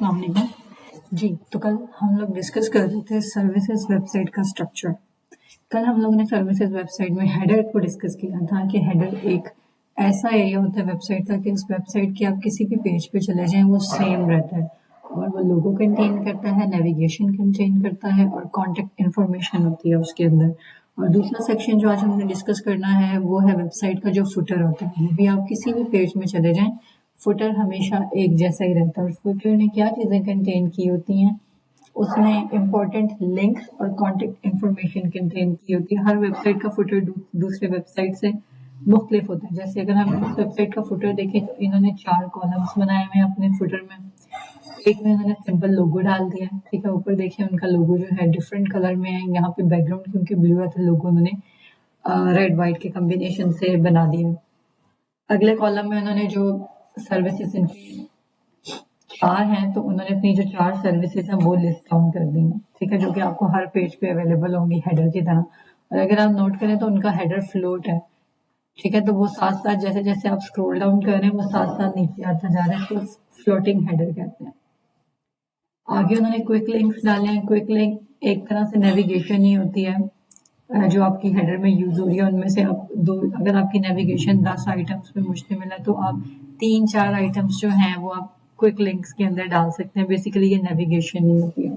अस्सलाम वालेकुम जी। तो कल हम लोग डिस्कस कर रहे थे सर्विसेज वेबसाइट का स्ट्रक्चर। कल हम लोगों ने सर्विसेज वेबसाइट में हेडर को डिस्कस किया था कि हेडर एक ऐसा एरिया होता है वेबसाइट का कि उस वेबसाइट के आप किसी भी पेज पे चले जाएं वो सेम रहता है और वो लोगो कंटेन करता है, नेविगेशन कंटेन करता है और कॉन्टेक्ट इन्फॉर्मेशन होती है उसके अंदर। और दूसरा सेक्शन जो आज हमने डिस्कस करना है वो है वेबसाइट का जो फुटर होता है। वो भी आप किसी भी पेज में चले जाएं, फुटर हमेशा एक जैसा ही रहता है। और फुटर ने क्या चीज़ें कंटेन की होती हैं, उसमें इम्पोर्टेंट लिंक्स और कॉन्टेक्ट इन्फॉर्मेशन कंटेन की होती है। हर वेबसाइट का फुटर दूसरे वेबसाइट से मुख्तलिफ होता है। जैसे अगर हम इस वेबसाइट का फुटर देखें तो इन्होंने 4 कॉलम्स बनाए हुए हैं अपने फुटर में। एक में उन्होंने सिंपल लोगो डाल दिया है, ठीक है। ऊपर देखिए उनका लोगो जो है डिफरेंट कलर में है। यहाँ पे बैकग्राउंड क्योंकि ब्लू है तो लोगो उन्होंने रेड वाइट के कॉम्बिनेशन से बना दिया है। अगले कॉलम में उन्होंने जो सर्विसेज इनकी 4 हैं तो उन्होंने अपनी जो 4 सर्विसेज हैं वो लिस्ट डाउन कर दी हैं, ठीक है, जो कि आपको हर पेज पे अवेलेबल होंगी हेडर की तरह। और अगर आप नोट करें तो उनका हेडर फ्लोट है, ठीक है। तो वो साथ साथ जैसे जैसे आप स्क्रॉल डाउन कर रहे हैं वो साथ साथ नीचे आता जा रहा है, इसको फ्लोटिंग हेडर कहते हैं। आगे उन्होंने क्विक लिंक्स डाले हैं। क्विक लिंक एक तरह से नेविगेशन ही होती है जो आपकी हेडर में यूज हो रही है। उनमें से आप दो, अगर आपकी नेविगेशन 10 आइटम्स पे मुश्तमिल है तो आप 3-4 आइटम्स जो हैं वो आप क्विक लिंक्स के अंदर डाल सकते हैं। बेसिकली ये नेविगेशन ही होती है।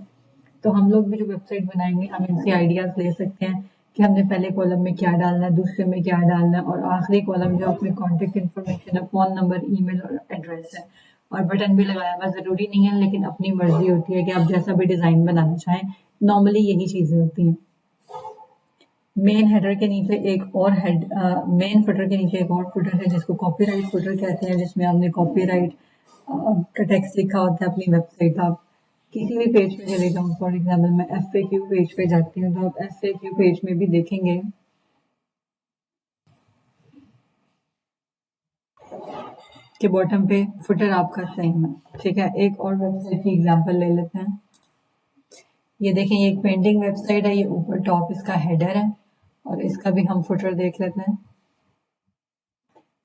तो हम लोग भी जो वेबसाइट बनाएंगे हम इनसे आइडियाज ले सकते हैं कि हमने पहले कॉलम में क्या डालना है, दूसरे में क्या डालना है और आखिरी कॉलम जो अपने कॉन्टेक्ट इन्फॉर्मेशन है, फोन नंबर, ईमेल और एड्रेस है। और बटन भी लगाया हुआ जरूरी नहीं है, लेकिन अपनी मर्जी होती है कि आप जैसा भी डिजाइन बनाना चाहें। नॉर्मली यही चीजें होती हैं। मेन हेडर के नीचे एक और मेन फुटर के नीचे एक और फुटर है जिसको कॉपीराइट फुटर कहते हैं, जिसमें आपने कॉपीराइट का टेक्स्ट लिखा होता है अपनी वेबसाइट। आप किसी भी पेज पे चले जाऊँ, फॉर एग्जांपल मैं FAQ पेज पे जाती हूँ तो आप FAQ पेज में भी देखेंगे कि बॉटम पे फुटर आपका सेम है, ठीक है। एक और वेबसाइट की एग्जांपल ले लेते हैं। ये देखें, ये एक पेंटिंग वेबसाइट है। ये ऊपर टॉप इसका हेडर है और इसका भी हम फुटर देख लेते हैं।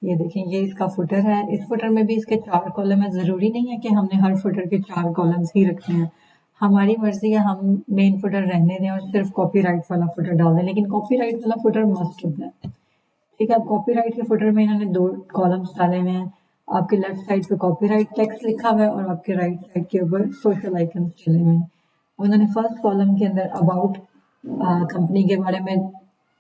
ये देखें, ये इसका फुटर है। इस फुटर में भी इसके 4 कॉलम है। जरूरी नहीं है कि हमने हर फुटर के 4 कॉलम्स ही रखने हैं, हमारी मर्जी है। हम मेन फुटर रहने दें और सिर्फ कॉपीराइट वाला फुटर डाल दें, लेकिन कॉपीराइट वाला फुटर मस्ट होता है, ठीक है। अब कॉपीराइट के फुटर में इन्होंने 2 कॉलम्स डाले हुए हैं। आपके लेफ्ट साइड पे कॉपीराइट टेक्स्ट लिखा हुआ है और आपके राइट साइड के ऊपर सोशल आइकन्स चले हुए हैं। उन्होंने फर्स्ट कॉलम के अंदर अबाउट कंपनी के बारे में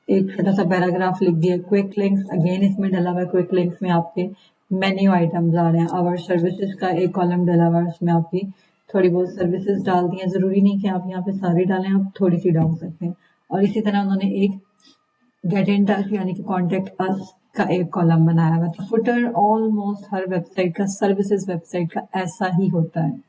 एक छोटा सा पैराग्राफ लिख दिया। क्विक लिंक्स अगेन इसमें डला हुआ है। क्विक लिंक्स में आपके मेन्यू आइटम्स आ रहे हैं। आवर सर्विसेज का एक कॉलम डला हुआ है, उसमें आपकी थोड़ी बहुत सर्विसेज डाल दी हैं। जरूरी नहीं कि आप यहाँ पे सारी डालें, आप थोड़ी सी डाल सकते हैं। और इसी तरह उन्होंने एक गेट इन टच यानी कि कॉन्टेक्ट अस का एक कॉलम बनाया हुआ है। तो फुटर ऑलमोस्ट हर वेबसाइट का, सर्विसेज वेबसाइट का ऐसा ही होता है।